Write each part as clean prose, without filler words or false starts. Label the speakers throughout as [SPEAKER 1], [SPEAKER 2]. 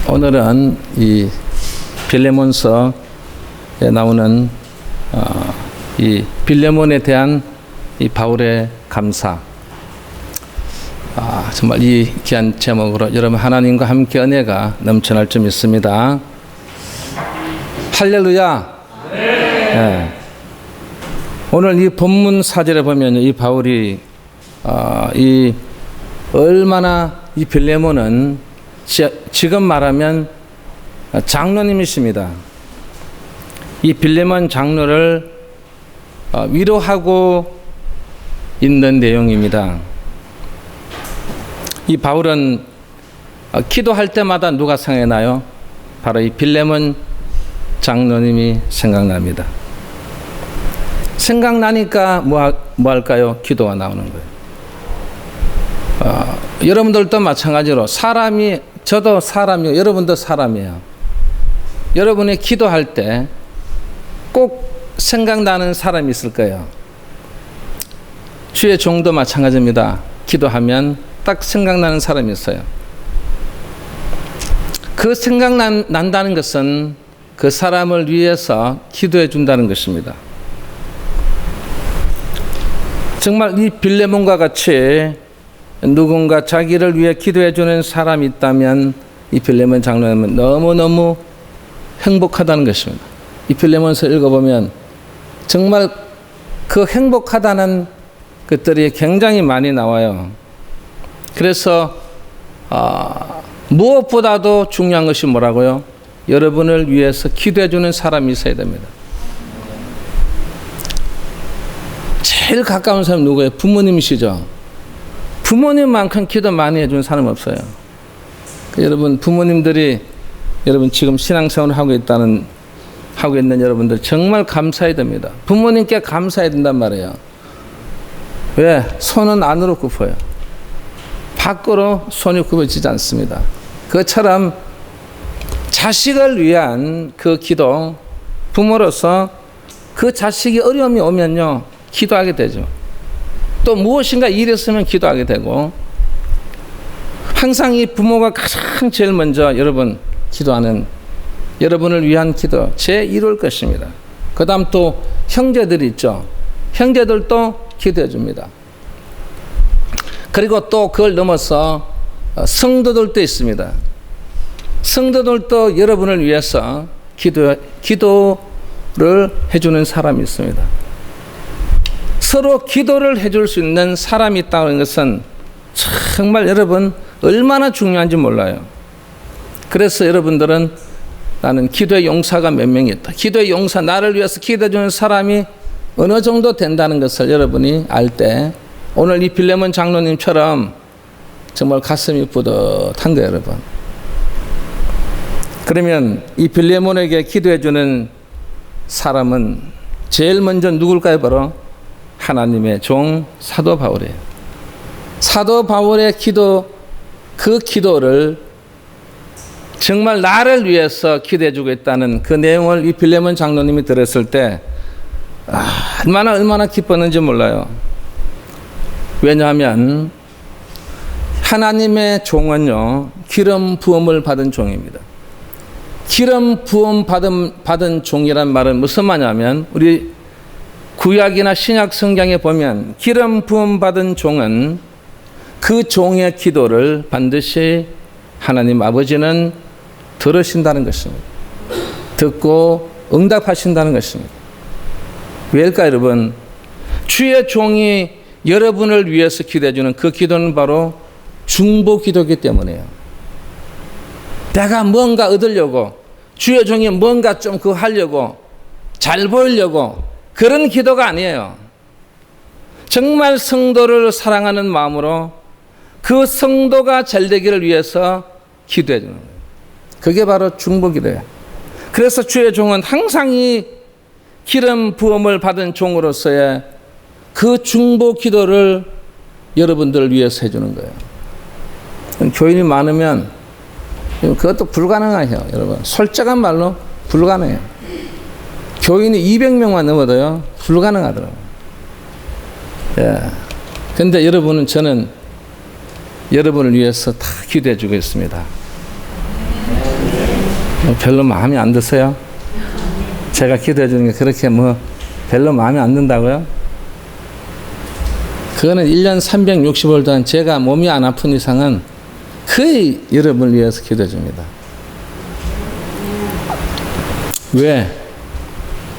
[SPEAKER 1] 오늘은 이 빌레몬서에 나오는 이 빌레몬에 대한 이 바울의 감사, 정말 이 귀한 제목으로 여러분 하나님과 함께 은혜가 넘쳐날 점 있습니다. 할렐루야. 네. 오늘 이 본문 4절에 보면 이 바울이 이 얼마나 이 빌레몬은 지금 말하면 장로님이십니다. 이 빌레몬 장로를 위로하고 있는 내용입니다. 이 바울은 기도할 때마다 누가 생각나요? 바로 이 빌레몬 장로님이 생각납니다. 생각나니까 뭐 할까요? 기도가 나오는 거예요. 여러분들도 마찬가지로 저도 사람이요, 여러분도 사람이에요. 여러분이 기도할 때 꼭 생각나는 사람이 있을 거예요. 주의 종도 마찬가지입니다. 기도하면 딱 생각나는 사람이 있어요. 그 생각난다는 것은 그 사람을 위해서 기도해 준다는 것입니다. 정말 이 빌레몬과 같이 누군가 자기를 위해 기도해 주는 사람이 있다면 이 빌레몬 장로님은 너무너무 행복하다는 것입니다. 이 빌레몬서 읽어보면 정말 그 행복하다는 것들이 굉장히 많이 나와요. 그래서 무엇보다도 중요한 것이 뭐라고요? 여러분을 위해서 기도해 주는 사람이 있어야 됩니다. 제일 가까운 사람이 누구예요? 부모님이시죠. 부모님만큼 기도 많이 해준 사람 없어요. 여러분 부모님들이 여러분 지금 신앙생활을 하고 있는 여러분들 정말 감사해야 됩니다. 부모님께 감사해야 된단 말이에요. 왜? 손은 안으로 굽어요. 밖으로 손이 굽어지지 않습니다. 그것처럼 자식을 위한 그 기도, 부모로서 그 자식이 어려움이 오면요 기도하게 되죠. 또 무엇인가 일이 있으면 기도하게 되고, 항상 이 부모가 가장 제일 먼저 여러분 기도하는, 여러분을 위한 기도 제 1호일 것입니다. 그 다음 또 형제들이 있죠. 형제들도 기도해 줍니다. 그리고 또 그걸 넘어서 성도들도 있습니다. 성도들도 여러분을 위해서 기도를 해주는 사람이 있습니다. 서로 기도를 해줄 수 있는 사람이 있다는 것은 정말 여러분 얼마나 중요한지 몰라요. 그래서 여러분들은 나는 기도의 용사가 몇 명이 있다. 기도의 용사, 나를 위해서 기도해 주는 사람이 어느 정도 된다는 것을 여러분이 알 때 오늘 이 빌레몬 장로님처럼 정말 가슴이 뿌듯한 거예요, 여러분. 그러면 이 빌레몬에게 기도해 주는 사람은 제일 먼저 누굴까요? 바로 하나님의 종 사도 바울이에요. 사도 바울의 기도, 그 기도를 정말 나를 위해서 기도해 주고 있다는 그 내용을 이 빌레몬 장로님이 들었을 때 얼마나 기뻤는지 몰라요. 왜냐하면 하나님의 종은요 기름 부음을 받은 종입니다. 기름 부음 받은 종이란 말은 무슨 말이냐면, 우리 구약이나 신약 성경에 보면 기름 부음 받은 종은 그 종의 기도를 반드시 하나님 아버지는 들으신다는 것입니다. 듣고 응답하신다는 것입니다. 왜일까요, 여러분? 주의 종이 여러분을 위해서 기도해 주는 그 기도는 바로 중보 기도이기 때문이에요. 내가 뭔가 얻으려고, 주의 종이 뭔가 좀 그거 하려고, 잘 보이려고, 그런 기도가 아니에요. 정말 성도를 사랑하는 마음으로 그 성도가 잘 되기를 위해서 기도해 주는 거예요. 그게 바로 중보 기도예요. 그래서 주의 종은 항상 이 기름 부음을 받은 종으로서의 그 중보 기도를 여러분들을 위해서 해주는 거예요. 교인이 많으면 그것도 불가능해요, 여러분. 솔직한 말로 불가능해요. 교인이 200명만 넘어도요 불가능하더라고요. 예. 근데 여러분은, 저는 여러분을 위해서 다 기도해 주고 있습니다. 별로 마음에 안 드세요? 제가 기도해 주는 게 그렇게 별로 마음에 안 든다고요? 그거는 1년 365일 동안 제가 몸이 안 아픈 이상은 거의 여러분을 위해서 기도해 줍니다. 왜?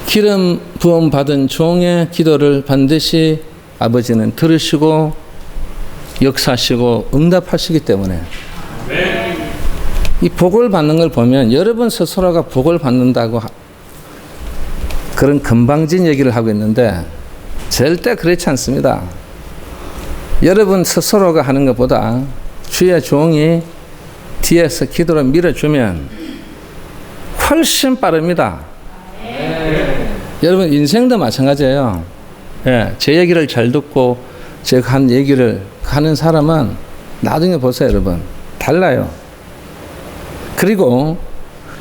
[SPEAKER 1] 기름 부음 받은 종의 기도를 반드시 아버지는 들으시고 역사하시고 응답하시기 때문에 이 복을 받는 걸 보면 여러분 스스로가 복을 받는다고 그런 건방진 얘기를 하고 있는데 절대 그렇지 않습니다. 여러분 스스로가 하는 것보다 주의 종이 뒤에서 기도를 밀어주면 훨씬 빠릅니다. 여러분 인생도 마찬가지예요. 예, 제 얘기를 잘 듣고 제가 한 얘기를 하는 사람은 나중에 보세요, 여러분. 달라요. 그리고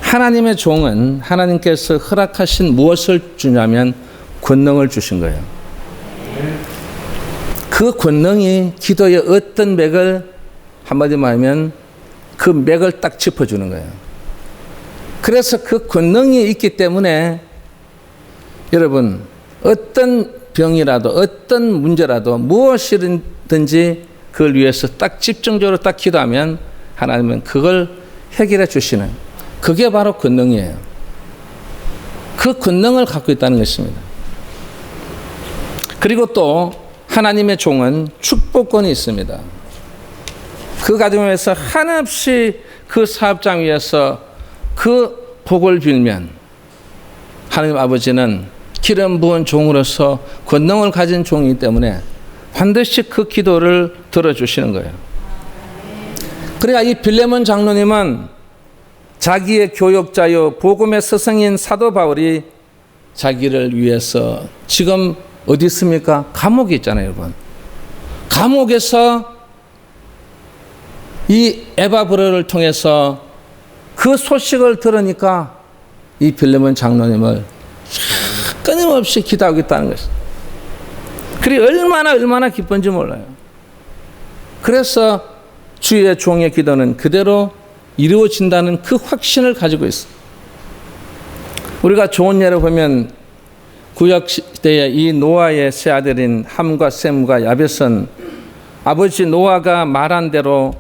[SPEAKER 1] 하나님의 종은 하나님께서 허락하신 무엇을 주냐면 권능을 주신 거예요. 그 권능이 기도의 어떤 맥을 한마디 말하면 그 맥을 딱 짚어주는 거예요. 그래서 그 권능이 있기 때문에 여러분 어떤 병이라도 어떤 문제라도 무엇이든지 그걸 위해서 딱 집중적으로 딱 기도하면 하나님은 그걸 해결해 주시는 그게 바로 권능이에요. 그 권능을 갖고 있다는 것입니다. 그리고 또 하나님의 종은 축복권이 있습니다. 그 가정에서 한없이 그 사업장 위에서 그 복을 빌면 하나님 아버지는 기름 부은 종으로서 권능을 가진 종이기 때문에 반드시 그 기도를 들어주시는 거예요. 그러니까 이 빌레몬 장로님은 자기의 교역자요 복음의 스승인 사도 바울이 자기를 위해서 지금 어디 있습니까? 감옥에 있잖아요, 여러분. 감옥에서 이 에바브로를 통해서 그 소식을 들으니까 이 빌레몬 장로님을 끊임없이 기도하고 있다는 것입니다. 그리 얼마나 기쁜지 몰라요. 그래서 주의 종의 기도는 그대로 이루어진다는 그 확신을 가지고 있어요. 우리가 좋은 예를 보면 구약 시대에 이 노아의 세 아들인 함과 셈과 야벳은 아버지 노아가 말한 대로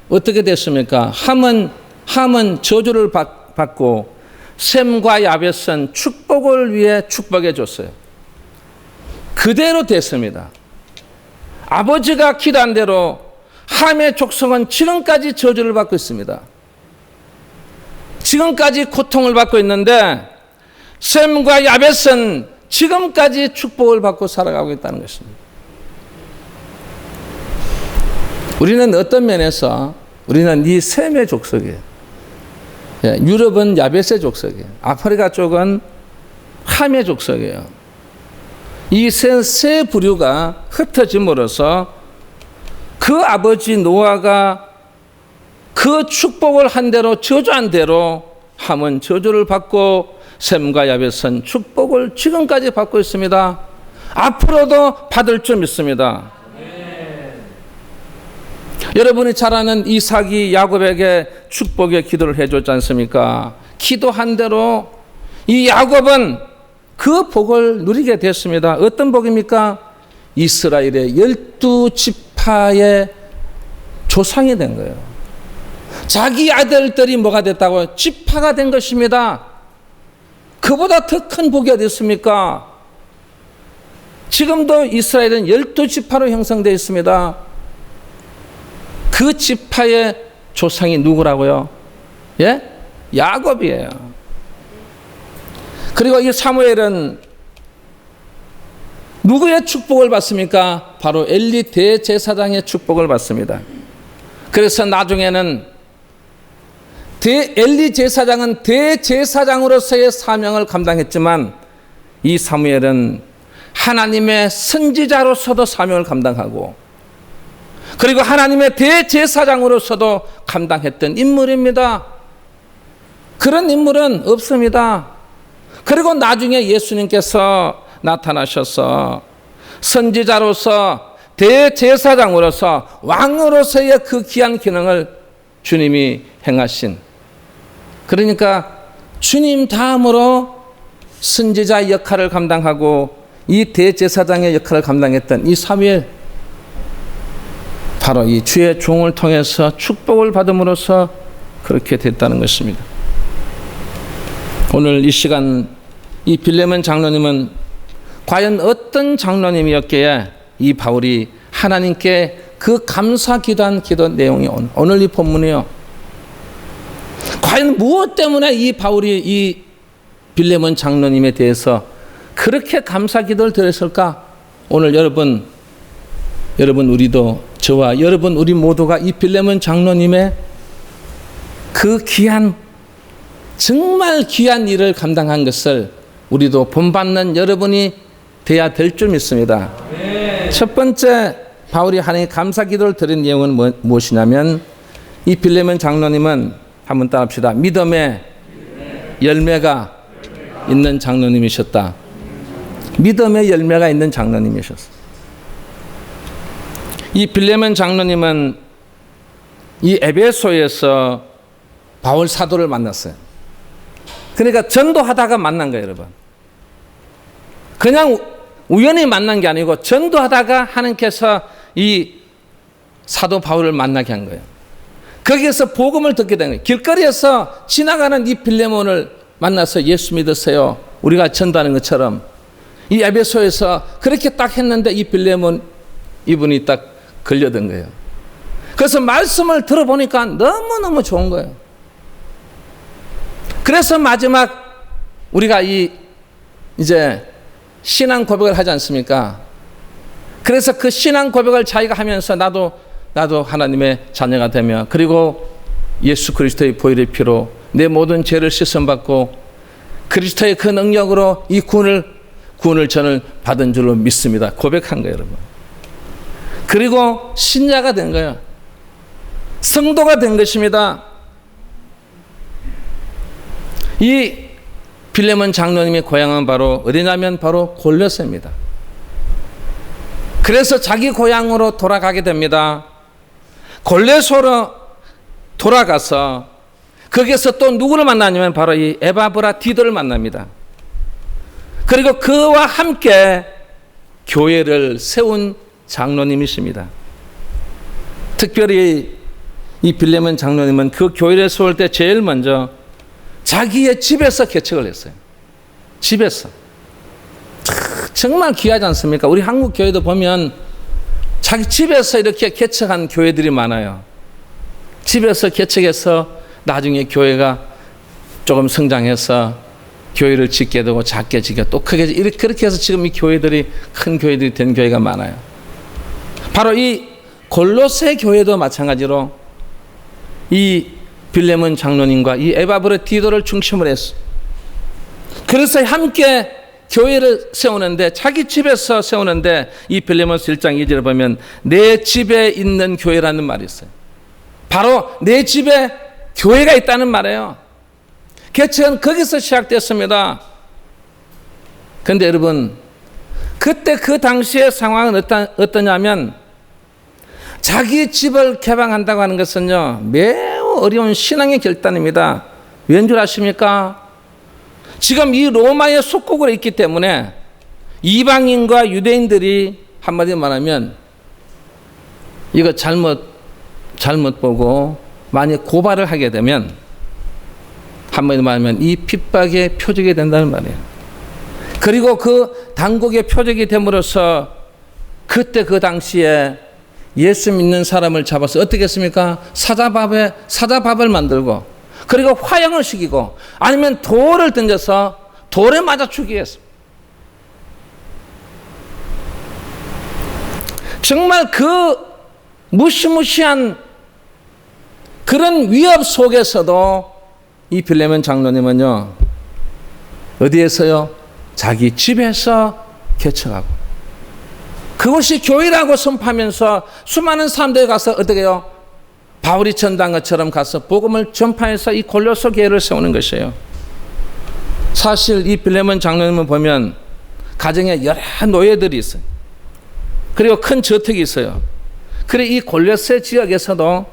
[SPEAKER 1] 어떻게 됐습니까? 함은 저주를 받고 셈과 야벳은 축복을 위해 축복해 줬어요. 그대로 됐습니다. 아버지가 기도한 대로 함의 족속은 지금까지 저주를 받고 있습니다. 지금까지 고통을 받고 있는데 셈과 야벳은 지금까지 축복을 받고 살아가고 있다는 것입니다. 우리는 어떤 면에서 우리는 이 셈의 족속이에요. 유럽은 야벳의 족속이에요. 아프리카 쪽은 함의 족속이에요. 이 세 부류가 흩어짐으로써 그 아버지 노아가 그 축복을 한 대로 저주한 대로 함은 저주를 받고 셈과 야벳은 축복을 지금까지 받고 있습니다. 앞으로도 받을 줄 믿습니다. 여러분이 잘 아는 이삭이 야곱에게 축복의 기도를 해줬지 않습니까? 기도한 대로 이 야곱은 그 복을 누리게 됐습니다. 어떤 복입니까? 이스라엘의 12지파의 조상이 된 거예요. 자기 아들들이 뭐가 됐다고? 지파가 된 것입니다. 그보다 더 큰 복이 어디 있습니까? 지금도 이스라엘은 12지파로 형성되어 있습니다. 그 지파의 조상이 누구라고요? 예? 야곱이에요. 그리고 이 사무엘은 누구의 축복을 받습니까? 바로 엘리 대제사장의 축복을 받습니다. 그래서 나중에는 엘리 제사장은 대제사장으로서의 사명을 감당했지만 이 사무엘은 하나님의 선지자로서도 사명을 감당하고 그리고 하나님의 대제사장으로서도 감당했던 인물입니다. 그런 인물은 없습니다. 그리고 나중에 예수님께서 나타나셔서 선지자로서 대제사장으로서 왕으로서의 그 귀한 기능을 주님이 행하신 그러니까 주님 다음으로 선지자 역할을 감당하고 이 대제사장의 역할을 감당했던 이 사무엘, 바로 이 주의 종을 통해서 축복을 받음으로써 그렇게 됐다는 것입니다. 오늘 이 시간 이 빌레몬 장로님은 과연 어떤 장로님이었기에 이 바울이 하나님께 그 감사 기도한 기도 내용이 오늘 이 본문이요. 과연 무엇 때문에 이 바울이 이 빌레몬 장로님에 대해서 그렇게 감사 기도를 드렸을까? 오늘 여러분 우리도, 저와 여러분 우리 모두가 이 빌레몬 장로님의 그 귀한, 정말 귀한 일을 감당한 것을 우리도 본받는 여러분이 돼야 될 줄 믿습니다. 첫 번째 바울이 하나님께 감사 기도를 드린 내용은 무엇이냐면, 이 빌레몬 장로님은 한번 따라합시다. 믿음의 열매가 있는 장로님이셨다. 믿음의 열매가 있는 장로님이셨어. 이 빌레몬 장로님은 이 에베소에서 바울 사도를 만났어요. 그러니까 전도하다가 만난 거예요, 여러분. 그냥 우연히 만난 게 아니고 전도하다가 하나님께서 이 사도 바울을 만나게 한 거예요. 거기에서 복음을 듣게 된 거예요. 길거리에서 지나가는 이 빌레몬을 만나서 예수 믿으세요, 우리가 전도하는 것처럼 이 에베소에서 그렇게 딱 했는데 이 빌레몬 이분이 딱 걸려든 거예요. 그래서 말씀을 들어보니까 너무너무 좋은 거예요. 그래서 마지막 우리가 이제 신앙 고백을 하지 않습니까? 그래서 그 신앙 고백을 자기가 하면서 나도 하나님의 자녀가 되며, 그리고 예수 그리스도의 보혈의 피로 내 모든 죄를 씻음받고 그리스도의 그 능력으로 이 구원을 저는 받은 줄로 믿습니다. 고백한 거예요, 여러분. 그리고 신자가 된 거예요. 성도가 된 것입니다. 이 빌레몬 장로님의 고향은 바로 어디냐면 바로 골로새입니다. 그래서 자기 고향으로 돌아가게 됩니다. 골로새로 돌아가서 거기서 또 누구를 만나냐면 바로 이 에바브라디도를 만납니다. 그리고 그와 함께 교회를 세운 장로님이십니다. 특별히 이 빌레몬 장로님은 그 교회를 세울 때 제일 먼저 자기의 집에서 개척을 했어요. 집에서. 정말 귀하지 않습니까? 우리 한국 교회도 보면 자기 집에서 이렇게 개척한 교회들이 많아요. 집에서 개척해서 나중에 교회가 조금 성장해서 교회를 짓게 되고 작게 짓게 또 크게, 그렇게 해서 지금 이 교회들이 큰 교회들이 된 교회가 많아요. 바로 이 골로새 교회도 마찬가지로 이 빌레몬 장로님과 이 에바브라디도를 중심으로 했어. 그래서 함께 교회를 세우는데, 자기 집에서 세우는데, 이 빌레몬서 1장 2절에 보면 내 집에 있는 교회라는 말이 있어요. 바로 내 집에 교회가 있다는 말이에요. 개척은 거기서 시작됐습니다. 그런데 여러분, 그때 그 당시의 상황은 어떠냐면, 자기 집을 개방한다고 하는 것은요, 매우 어려운 신앙의 결단입니다. 왠 줄 아십니까? 지금 이 로마의 속국으로 있기 때문에 이방인과 유대인들이 한마디로 말하면 이거 잘못 보고 만약 고발을 하게 되면 한마디로 말하면 이 핍박의 표적이 된다는 말이에요. 그리고 그 당국의 표적이 됨으로써 그때 그 당시에 예수 믿는 사람을 잡아서 어떻게 했습니까? 사자밥을 만들고, 그리고 화형을 시키고, 아니면 돌을 던져서 돌에 맞아 죽이게 했습니다. 정말 그 무시무시한 그런 위협 속에서도 이 빌레몬 장로님은요, 어디에서요? 자기 집에서 개척하고, 그것이 교회라고 선포하면서 수많은 사람들이 가서 어떻게 해요? 바울이 전도한 것처럼 가서 복음을 전파해서 이 골로새 교회를 세우는 것이에요. 사실 이 빌레몬 장로님을 보면 가정에 여러 노예들이 있어요. 그리고 큰 저택이 있어요. 그리고 이 골로새 지역에서도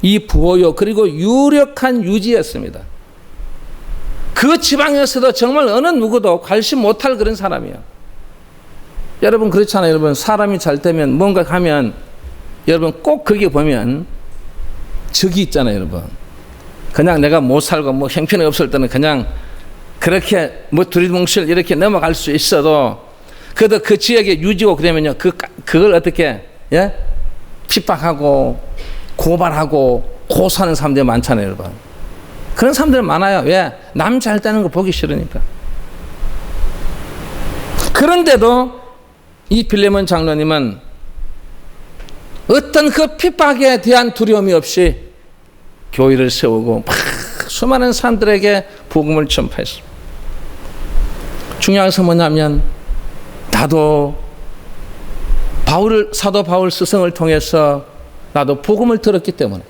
[SPEAKER 1] 이 부호요, 그리고 유력한 유지였습니다. 그 지방에서도 정말 어느 누구도 관심 못할 그런 사람이에요. 여러분 그렇잖아요. 여러분 사람이 잘 되면 뭔가 하면 여러분 꼭 거기에 보면 적이 있잖아요. 여러분 그냥 내가 못 살고 뭐 형편이 없을 때는 그냥 그렇게 뭐 두리뭉실 이렇게 넘어갈 수 있어도 그래도 그 지역에 유지고 그러면요 그걸 어떻게 핍박하고 고발하고 고소하는 사람들이 많잖아요. 여러분 그런 사람들 많아요. 왜? 남 잘 되는 거 보기 싫으니까. 그런데도 이 빌레몬 장로님은 어떤 그 핍박에 대한 두려움이 없이 교회를 세우고 막 수많은 사람들에게 복음을 전파했습니다. 중요한 것은 뭐냐면 나도 사도 바울 스승을 통해서 나도 복음을 들었기 때문에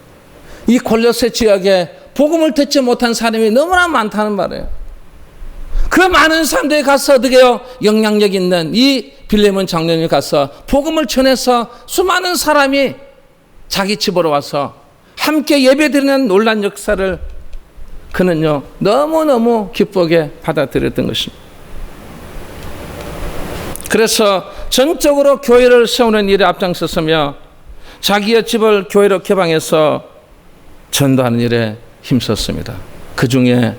[SPEAKER 1] 이 골로새 지역에 복음을 듣지 못한 사람이 너무나 많다는 말이에요. 그 많은 사람들이 가서 어떻게 해요? 영향력 있는 이 빌레몬 장로님이 가서 복음을 전해서 수많은 사람이 자기 집으로 와서 함께 예배드리는 놀란 역사를 그는요 너무너무 기쁘게 받아들였던 것입니다. 그래서 전적으로 교회를 세우는 일에 앞장섰으며 자기의 집을 교회로 개방해서 전도하는 일에 힘썼습니다. 그 중에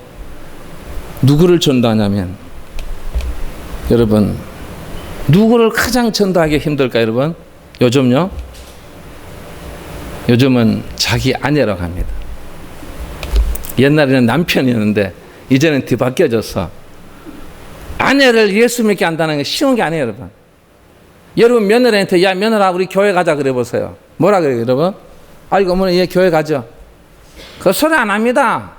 [SPEAKER 1] 누구를 전도하냐면 여러분 누구를 가장 전도하기 힘들까 여러분? 요즘요? 요즘은 자기 아내라고 합니다. 옛날에는 남편이었는데 이제는 뒤바뀌어져서 아내를 예수 믿게 한다는 게 쉬운 게 아니에요. 여러분 여러분 며느리한테 야 며느라 우리 교회 가자 그래 보세요. 뭐라 그래요 여러분? 아이고 어머니 얘 교회 가죠. 그 소리 안 합니다.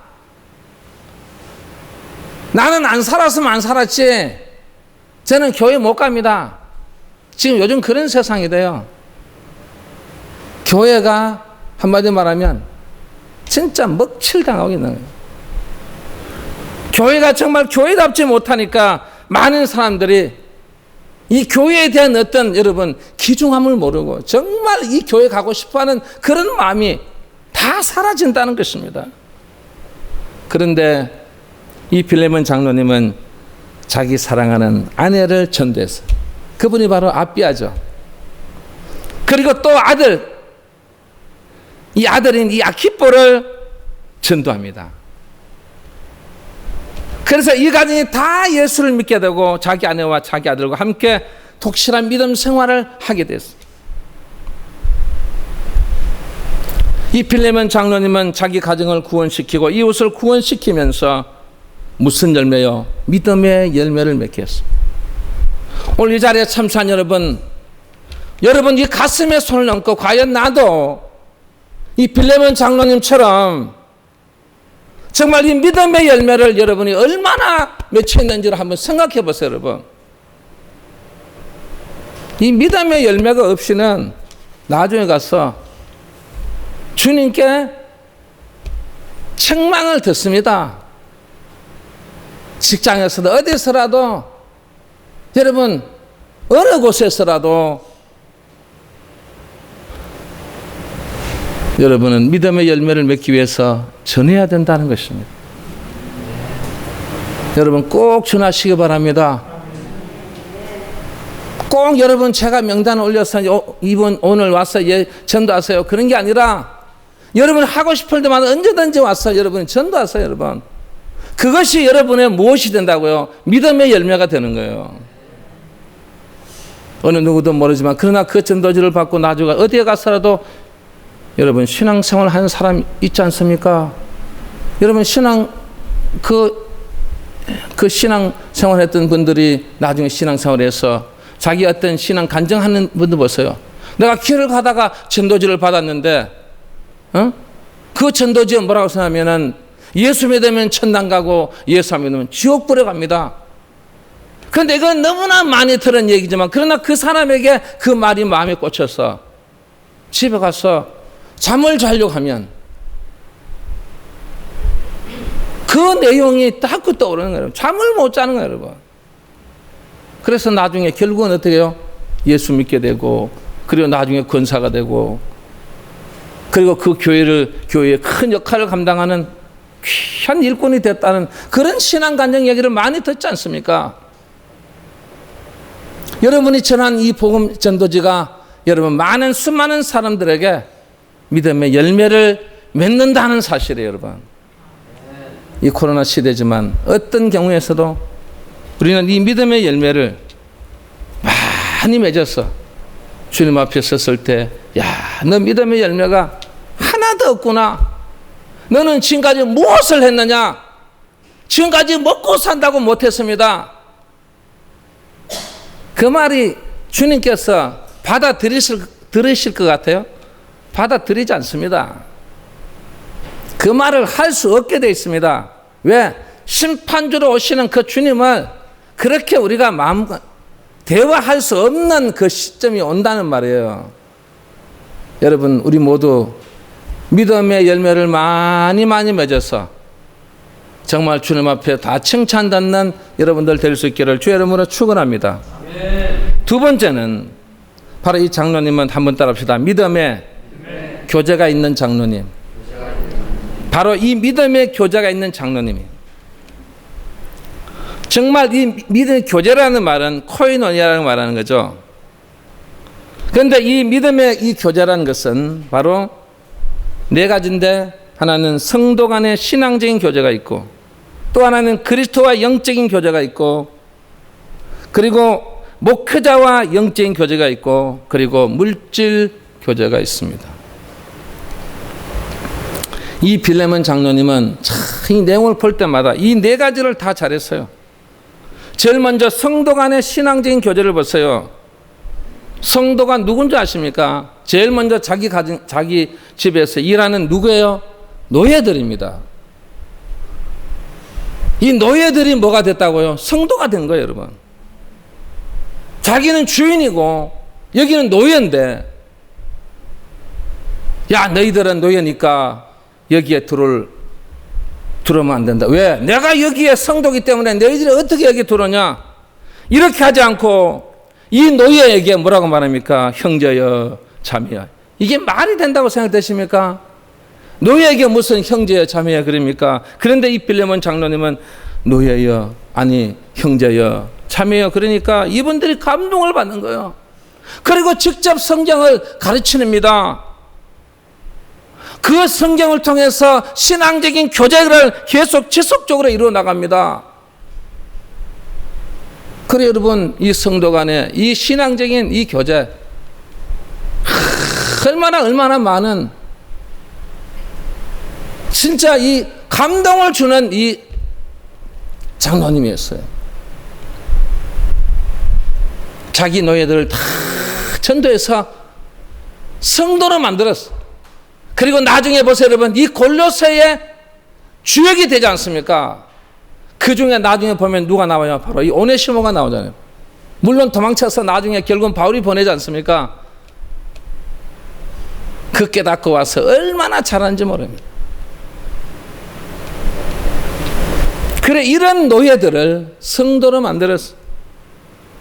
[SPEAKER 1] 나는 안 살았으면 안 살았지 저는 교회 못 갑니다. 지금 요즘 그런 세상이 돼요. 교회가 한마디 말하면 진짜 먹칠당하고 있는 거예요. 교회가 정말 교회답지 못하니까 많은 사람들이 이 교회에 대한 어떤 여러분 귀중함을 모르고 정말 이 교회 가고 싶어하는 그런 마음이 다 사라진다는 것입니다. 그런데 이 빌레몬 장로님은 자기 사랑하는 아내를 전도했어요. 그분이 바로 아비아죠. 그리고 또 아들, 이 아들인 이 아키뽀를 전도합니다. 그래서 이 가정이 다 예수를 믿게 되고 자기 아내와 자기 아들과 함께 독실한 믿음 생활을 하게 됐어요. 이 빌레몬 장로님은 자기 가정을 구원시키고 이웃을 구원시키면서 무슨 열매요? 믿음의 열매를 맺게 했어요. 오늘 이 자리에 참석한 여러분 이 가슴에 손을 얹고 과연 나도 이 빌레몬 장로님처럼 정말 이 믿음의 열매를 여러분이 얼마나 맺혔는지를 한번 생각해 보세요. 여러분 이 믿음의 열매가 없이는 나중에 가서 주님께 책망을 듣습니다. 직장에서도 어디서라도 여러분 어느 곳에서라도 여러분은 믿음의 열매를 맺기 위해서 전해야 된다는 것입니다. 여러분 꼭 전하시기 바랍니다. 꼭 여러분 제가 명단을 올려서 이번 오늘 와서 전도하세요 그런 게 아니라 여러분 하고 싶을 때마다 언제든지 와서 여러분 전도하세요. 여러분 그것이 여러분의 무엇이 된다고요? 믿음의 열매가 되는 거예요. 어느 누구도 모르지만 그러나 그 전도지를 받고 나중에 어디에 가서라도 여러분 신앙생활 하는 사람 있지 않습니까? 여러분 신앙 그 신앙생활 했던 분들이 나중에 신앙생활에서 자기 어떤 신앙 간증하는 분들 보세요. 내가 길을 가다가 전도지를 받았는데 그 전도지에 뭐라고 생각하면은 예수 믿으면 천당 가고 예수 안 믿으면 지옥 불에 갑니다. 그런데 이건 너무나 많이 들은 얘기지만 그러나 그 사람에게 그 말이 마음에 꽂혀서 집에 가서 잠을 자려고 하면 그 내용이 딱 떠오르는 거예요. 잠을 못 자는 거예요. 여러분. 그래서 나중에 결국은 어떻게 해요? 예수 믿게 되고 그리고 나중에 권사가 되고 그리고 그 교회의 큰 역할을 감당하는 귀한 일꾼이 됐다는 그런 신앙간증 얘기를 많이 듣지 않습니까? 여러분이 전한 이 복음 전도지가 여러분 수많은 사람들에게 믿음의 열매를 맺는다는 사실이에요, 여러분. 이 코로나 시대지만 어떤 경우에서도 우리는 이 믿음의 열매를 많이 맺어서 주님 앞에 섰을 때, 야, 너 믿음의 열매가 하나도 없구나. 너는 지금까지 무엇을 했느냐? 지금까지 먹고 산다고 못했습니다. 그 말이 주님께서 들으실 것 같아요? 받아들이지 않습니다. 그 말을 할 수 없게 되어 있습니다. 왜? 심판주로 오시는 그 주님을 그렇게 우리가 대화할 수 없는 그 시점이 온다는 말이에요. 여러분, 우리 모두 믿음의 열매를 많이 맺어서 정말 주님 앞에 다 칭찬받는 여러분들 될 수 있기를 주의 이름으로 축원합니다. 두 번째는 바로 이 장로님은 한번 따라합시다. 믿음의 교제가 있는 장로님. 바로 이 믿음의 교제가 있는 장로님이. 정말 이 믿음의 교제라는 말은 코이노니아라는 말하는 거죠. 그런데 이 믿음의 이 교제라는 것은 바로 네 가지인데, 하나는 성도 간의 신앙적인 교제가 있고, 또 하나는 그리스도와 영적인 교제가 있고, 그리고 목회자와 영적인 교제가 있고, 그리고 물질 교제가 있습니다. 이 빌레몬 장로님은 참 이 내용을 볼 때마다 이 네 가지를 다 잘했어요. 제일 먼저 성도 간의 신앙적인 교제를 보세요. 성도가 누군지 아십니까? 제일 먼저 자기 집에서 일하는 누구예요? 노예들입니다. 이 노예들이 뭐가 됐다고요? 성도가 된 거예요, 여러분. 자기는 주인이고 여기는 노예인데, 야, 너희들은 노예니까 여기에 들어오면 안 된다. 왜? 내가 여기에 성도기 때문에 너희들이 어떻게 여기 들어오냐? 이렇게 하지 않고 이 노예에게 뭐라고 말합니까? 형제여, 자매여. 이게 말이 된다고 생각되십니까? 노예에게 무슨 형제여, 자매여 그럽니까? 그런데 이 빌레몬 장로님은 노예여, 아니 형제여, 자매여 그러니까 이분들이 감동을 받는 거예요. 그리고 직접 성경을 가르치십니다. 그 성경을 통해서 신앙적인 교제를 계속 지속적으로 이루어 나갑니다. 그래 여러분, 이 성도 간의 이 신앙적인 이 교제 얼마나 많은 진짜 이 감동을 주는 이 장로님이었어요. 자기 노예들을 다 전도해서 성도로 만들었어. 그리고 나중에 보세요, 여러분. 이 골로새의 주역이 되지 않습니까? 그 중에 나중에 보면 누가 나와요? 바로 이 오네시모가 나오잖아요. 물론 도망쳐서 나중에 결국은 바울이 보내지 않습니까? 그 깨닫고 와서 얼마나 잘하는지 모릅니다. 그래, 이런 노예들을 성도로 만들었어.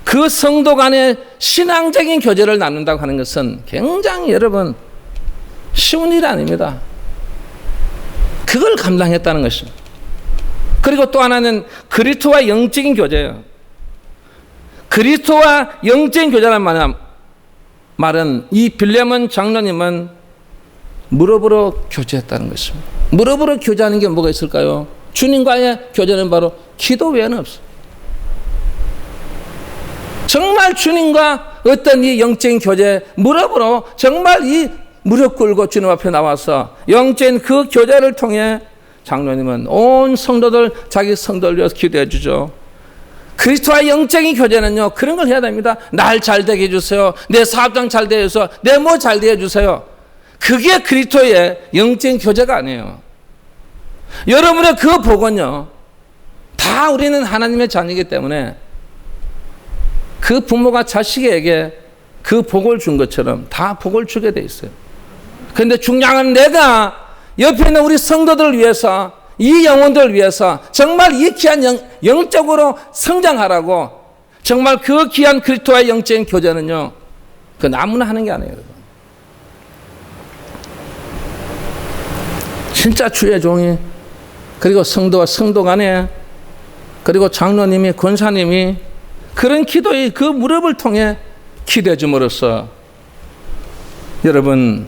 [SPEAKER 1] 그 성도 간의 신앙적인 교제를 나눈다고 하는 것은 굉장히 여러분 쉬운 일이 아닙니다. 그걸 감당했다는 것입니다. 그리고 또 하나는 그리스도와 영적인 교제예요. 그리스도와 영적인 교제라는 말은 이 빌레몬 장로님은 무릎으로 교제했다는 것입니다. 무릎으로 교제하는 게 뭐가 있을까요? 주님과의 교제는 바로 기도 외에는 없어요. 정말 주님과 어떤 이 영적인 교제, 무릎으로 정말 이 무릎 꿇고 주님 앞에 나와서 영적인 그 교제를 통해 장로님은 온 성도들, 자기 성도를 위해서 기도해 주죠. 그리스도와 영적인 교제는요, 그런 걸 해야 됩니다. 날 잘 되게 해주세요. 내 사업장 잘 되게 해주세요. 내 뭐 잘 되게 해주세요. 그게 그리스도의 영적인 교제가 아니에요. 여러분의 그 복은요, 다 우리는 하나님의 자녀이기 때문에 그 부모가 자식에게 그 복을 준 것처럼 다 복을 주게 돼 있어요. 그런데 중요한 건 내가 옆에 있는 우리 성도들을 위해서, 이 영혼들을 위해서 정말 이 귀한 영적으로 성장하라고, 정말 그 귀한 그리스도와의 영적인 교제는요, 그건 아무나 하는 게 아니에요, 여러분. 진짜 주의 종이 그리고 성도와 성도 간에, 그리고 장로님이, 권사님이 그런 기도의 그 무릎을 통해 기도해 줌으로써 여러분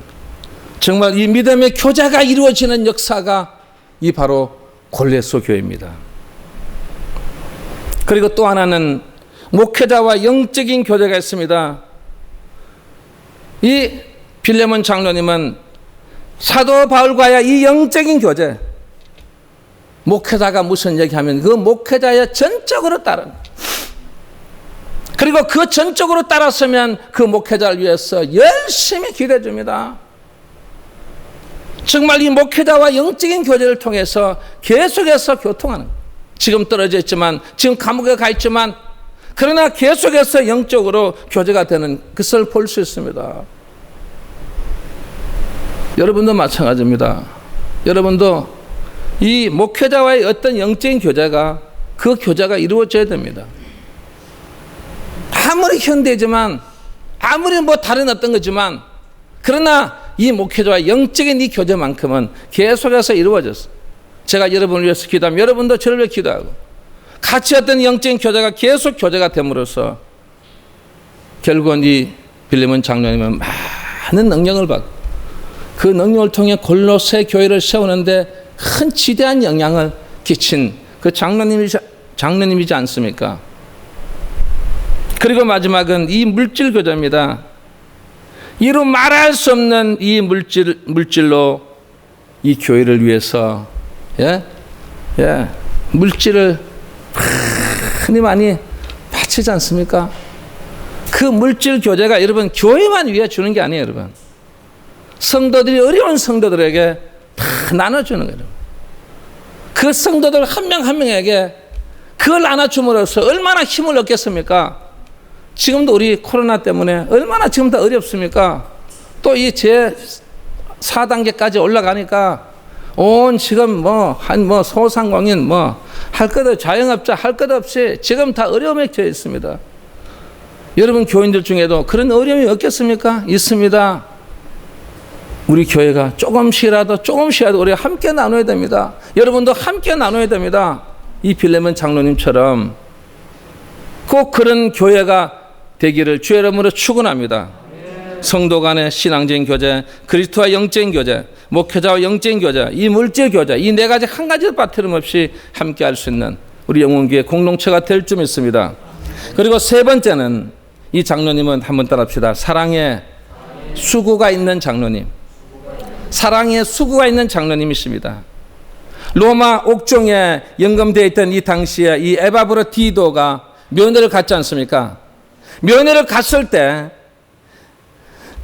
[SPEAKER 1] 정말 이 믿음의 교제가 이루어지는 역사가 이 바로 골레소 교회입니다. 그리고 또 하나는 목회자와 영적인 교제가 있습니다. 이 빌레몬 장로님은 사도 바울과의 이 영적인 교제, 목회자가 무슨 얘기하면 그 목회자의 전적으로 따른, 그리고 그 전적으로 따랐으면 그 목회자를 위해서 열심히 기도해 줍니다. 정말 이 목회자와 영적인 교제를 통해서 계속해서 교통하는, 지금 떨어져 있지만, 지금 감옥에 가 있지만, 그러나 계속해서 영적으로 교제가 되는 것을 볼 수 있습니다. 여러분도 마찬가지입니다. 여러분도 이 목회자와의 어떤 영적인 교제가, 그 교제가 이루어져야 됩니다. 아무리 현대지만, 아무리 뭐 다른 어떤 거지만, 그러나 이 목회자와 영적인 이 교제만큼은 계속해서 이루어졌어요. 제가 여러분을 위해서 기도하면 여러분도 저를 위해 기도하고, 같이 어떤 영적인 교제가 계속 교제가 됨으로써 결국은 이 빌레몬 장로님은 많은 능력을 받고, 그 능력을 통해 골로새 교회를 세우는데 큰 지대한 영향을 끼친 그 장로님이지 않습니까? 그리고 마지막은 이 물질 교제입니다. 이루 말할 수 없는 이 물질로 이 교회를 위해서 물질을 많이 바치지 않습니까? 그 물질 교제가 여러분 교회만 위해 주는 게 아니에요, 여러분. 성도들이 어려운 성도들에게 다 나눠주는 거예요. 그 성도들 한 명 한 명에게 그걸 나눠줌으로써 얼마나 힘을 얻겠습니까? 지금도 우리 코로나 때문에 얼마나 지금 다 어렵습니까? 또 이 제 4단계까지 올라가니까 온 지금 소상공인 할 것 없이, 자영업자 할 것 없이 지금 다 어려움에 처해 있습니다. 여러분 교인들 중에도 그런 어려움이 없겠습니까? 있습니다. 우리 교회가 조금씩이라도 우리가 함께 나눠야 됩니다. 여러분도 함께 나눠야 됩니다. 이 빌레몬 장로님처럼 꼭 그런 교회가 되기를 주의 이름으로 축원합니다. 성도 간의 신앙적인 교제, 그리스도와 영적인 교제, 목회자와 영적인 교제, 이 물질 교제, 이 네 가지 한 가지도 빠트림 없이 함께 할 수 있는 우리 영혼교회 공동체가 될 줄 믿습니다. 그리고 세 번째는 이 장로님은 한번 따라합시다. 사랑의 수고가 있는 장로님. 사랑의 수고가 있는 장로님이십니다. 로마 옥중에 연금되어 있던 이 당시에 이 에바브로 디도가 면회를 갔지 않습니까? 면회를 갔을 때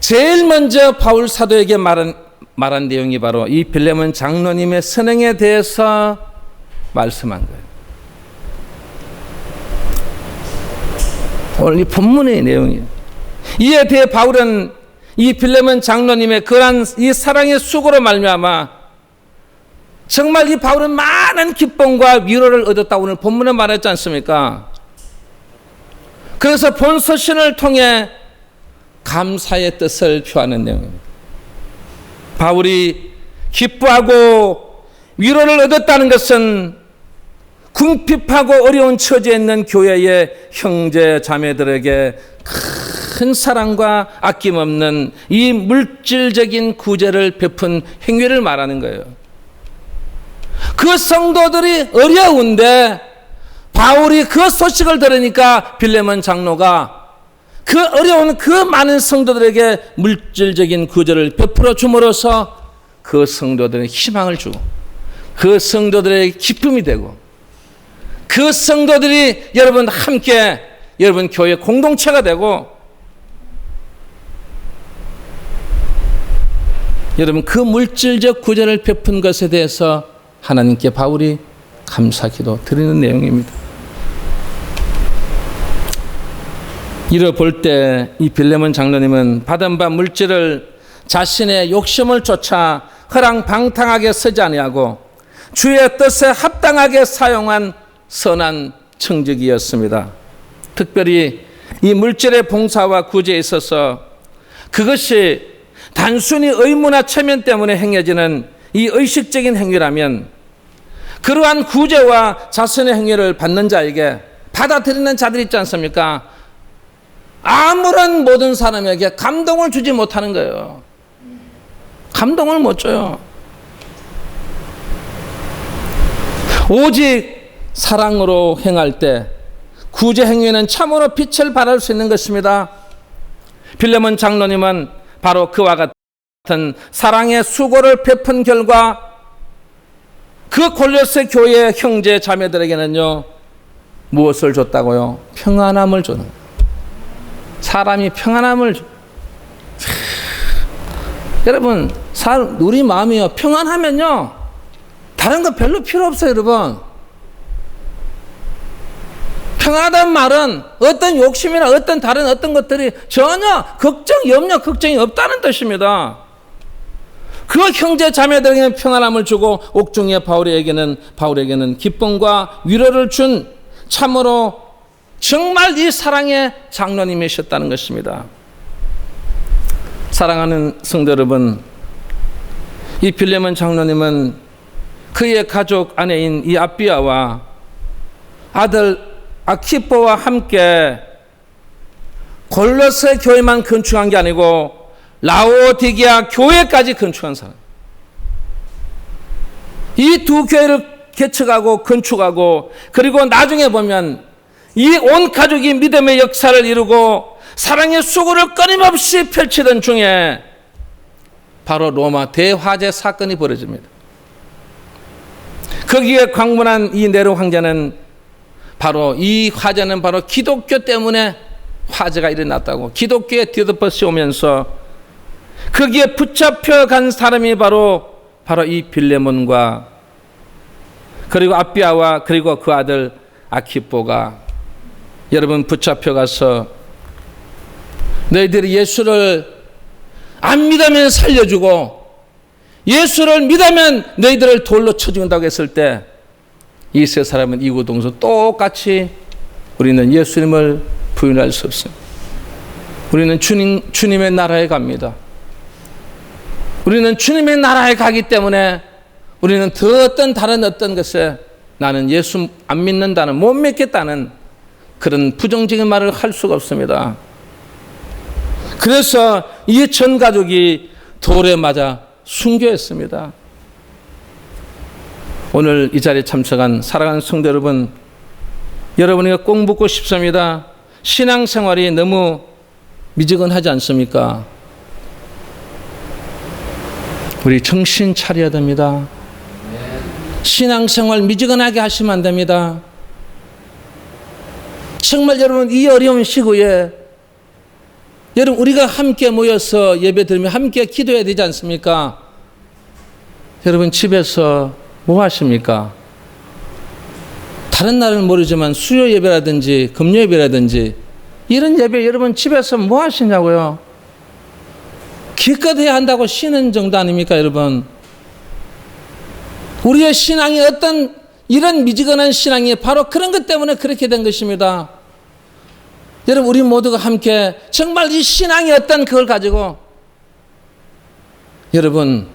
[SPEAKER 1] 제일 먼저 바울 사도에게 말한 내용이 바로 이 빌레몬 장로님의 선행에 대해서 말씀한 거예요. 오늘 이 본문의 내용이에요. 이에 대해 바울은 이 빌레몬 장로님의 그러한 이 사랑의 수고로 말미암아 정말 이 바울은 많은 기쁨과 위로를 얻었다고 오늘 본문에 말했지 않습니까? 그래서 본 서신을 통해 감사의 뜻을 표하는 내용입니다. 바울이 기뻐하고 위로를 얻었다는 것은 궁핍하고 어려운 처지에 있는 교회의 형제 자매들에게 큰 사랑과 아낌없는 이 물질적인 구제를 베푼 행위를 말하는 거예요. 그 성도들이 어려운데 바울이 그 소식을 들으니까 빌레몬 장로가 그 어려운 그 많은 성도들에게 물질적인 구제를 베풀어 줌으로써 그 성도들의 희망을 주고 그 성도들의 기쁨이 되고 그 성도들이 여러분 함께 여러분 교회 공동체가 되고 여러분 그 물질적 구제를 베푼 것에 대해서 하나님께 바울이 감사기도 드리는 내용입니다. 이를 볼 때 이 빌레몬 장로님은 받은 바 물질을 자신의 욕심을 쫓아 허랑방탕하게 쓰지 아니하고 주의 뜻에 합당하게 사용한 선한 청지기였습니다. 특별히 이 물질의 봉사와 구제에 있어서 그것이 단순히 의무나 체면 때문에 행해지는 이 의식적인 행위라면 그러한 구제와 자선의 행위를 받는 자에게, 받아들이는 자들 있지 않습니까? 아무런 모든 사람에게 감동을 주지 못하는 거예요. 감동을 못 줘요. 오직 사랑으로 행할 때 구제 행위는 참으로 빛을 발할 수 있는 것입니다. 빌레몬 장로님은 바로 그와 같은 사랑의 수고를 베푼 결과 그 골로새 교회 형제 자매들에게는요, 무엇을 줬다고요? 평안함을 주는 거예요. 사람이 평안함을 여러분, 우리 마음이요, 평안하면요 다른 거 별로 필요 없어요. 여러분, 평안하다는 말은 어떤 욕심이나 어떤 다른 어떤 것들이 전혀 염려, 걱정이 없다는 뜻입니다. 그 형제 자매들에게는 평안함을 주고 옥중의 바울에게는 기쁨과 위로를 준 참으로 정말 이 사랑의 장로님이셨다는 것입니다. 사랑하는 성도 여러분, 이 빌레몬 장로님은 그의 가족 아내인 이 아비아와 아들 아키포와 함께 골로새 교회만 건축한 게 아니고 라오디게아 교회까지 건축한 사람. 이 두 교회를 개척하고 건축하고, 그리고 나중에 보면 이 온 가족이 믿음의 역사를 이루고 사랑의 수고를 끊임없이 펼치던 중에 바로 로마 대화재 사건이 벌어집니다. 거기에 방문한 이 네로 황제는 바로 이 화재는 바로 기독교 때문에 화재가 일어났다고, 기독교에 뒤덮어씌 오면서 거기에 붙잡혀 간 사람이 바로 이 빌레몬과 그리고 아비아와 그리고 그 아들 아키포가 여러분 붙잡혀 가서 너희들이 예수를 안 믿으면 살려주고 예수를 믿으면 너희들을 돌로 쳐 죽인다고 했을 때 이 세 사람은 이구동성 똑같이 우리는 예수님을 부인할 수 없습니다. 우리는 주님의 나라에 갑니다. 우리는 주님의 나라에 가기 때문에 우리는 더 다른 어떤 것에 나는 예수 안 믿는다는, 못 믿겠다는 그런 부정적인 말을 할 수가 없습니다. 그래서 이 전 가족이 돌에 맞아 순교했습니다. 오늘 이 자리에 참석한 사랑하는 성도 여러분, 여러분에게 꼭 묻고 싶습니다. 신앙생활이 너무 미지근하지 않습니까? 우리 정신 차려야 됩니다. 신앙생활 미지근하게 하시면 안 됩니다. 정말 여러분, 이 어려운 시국에 여러분 우리가 함께 모여서 예배 드리며 함께 기도해야 되지 않습니까? 여러분 집에서 뭐 하십니까? 다른 날은 모르지만 수요 예배라든지 금요 예배라든지 이런 예배 여러분 집에서 뭐 하시냐고요? 기껏 해야 한다고 쉬는 정도 아닙니까, 여러분? 우리의 신앙이 어떤 이런 미지근한 신앙이 바로 그런 것 때문에 그렇게 된 것입니다. 여러분, 우리 모두가 함께 정말 이 신앙이 어떤 그걸 가지고 여러분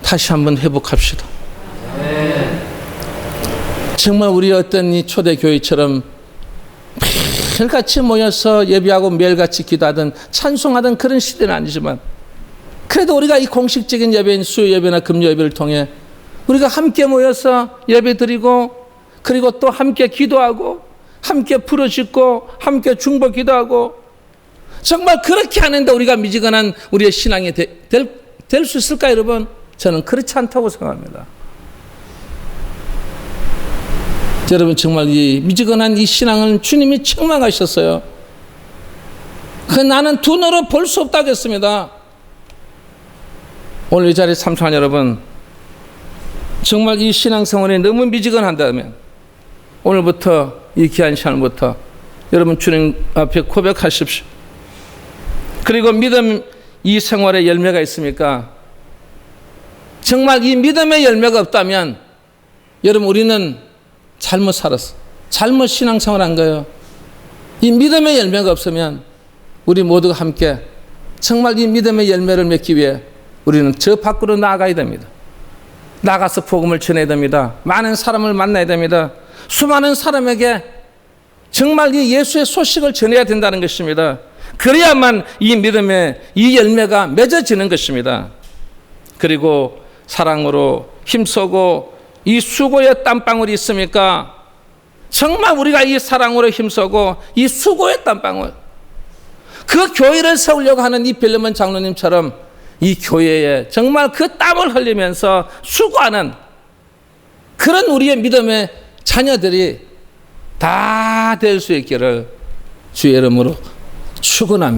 [SPEAKER 1] 다시 한번 회복합시다. 정말 우리 어떤 이 초대교회처럼 매일같이 모여서 예배하고 매일같이 기도하던 찬송하던 그런 시대는 아니지만 그래도 우리가 이 공식적인 예배인 수요 예배나 금요 예배를 통해 우리가 함께 모여서 예배 드리고 그리고 또 함께 기도하고 함께 부르짖고 함께 중보 기도하고 정말 그렇게 하는데 우리가 미지근한 우리의 신앙이 될 수 있을까, 여러분? 저는 그렇지 않다고 생각합니다. 여러분, 정말 이 미지근한 이 신앙은 주님이 책망하셨어요. 나는 두 눈으로 볼 수 없다고 했습니다. 오늘 이 자리에 참석한 여러분, 정말 이 신앙생활이 너무 미지근한다면 오늘부터 이 귀한 시간부터 여러분 주님 앞에 고백하십시오. 그리고 믿음 이 생활에 열매가 있습니까? 정말 이 믿음의 열매가 없다면 여러분 우리는 잘못 살았어. 잘못 신앙생활한 거예요. 이 믿음의 열매가 없으면 우리 모두가 함께 정말 이 믿음의 열매를 맺기 위해 우리는 저 밖으로 나아가야 됩니다. 나가서 복음을 전해야 됩니다. 많은 사람을 만나야 됩니다. 수많은 사람에게 정말 이 예수의 소식을 전해야 된다는 것입니다. 그래야만 이 믿음의 이 열매가 맺어지는 것입니다. 그리고 사랑으로 힘쓰고 이 수고의 땀방울이 있습니까? 정말 우리가 이 사랑으로 힘쓰고 이 수고의 땀방울, 그 교회를 세우려고 하는 이 빌레몬 장로님처럼 이 교회에 정말 그 땀을 흘리면서 수고하는 그런 우리의 믿음의 자녀들이 다 될 수 있기를 주의 이름으로 축원합니다.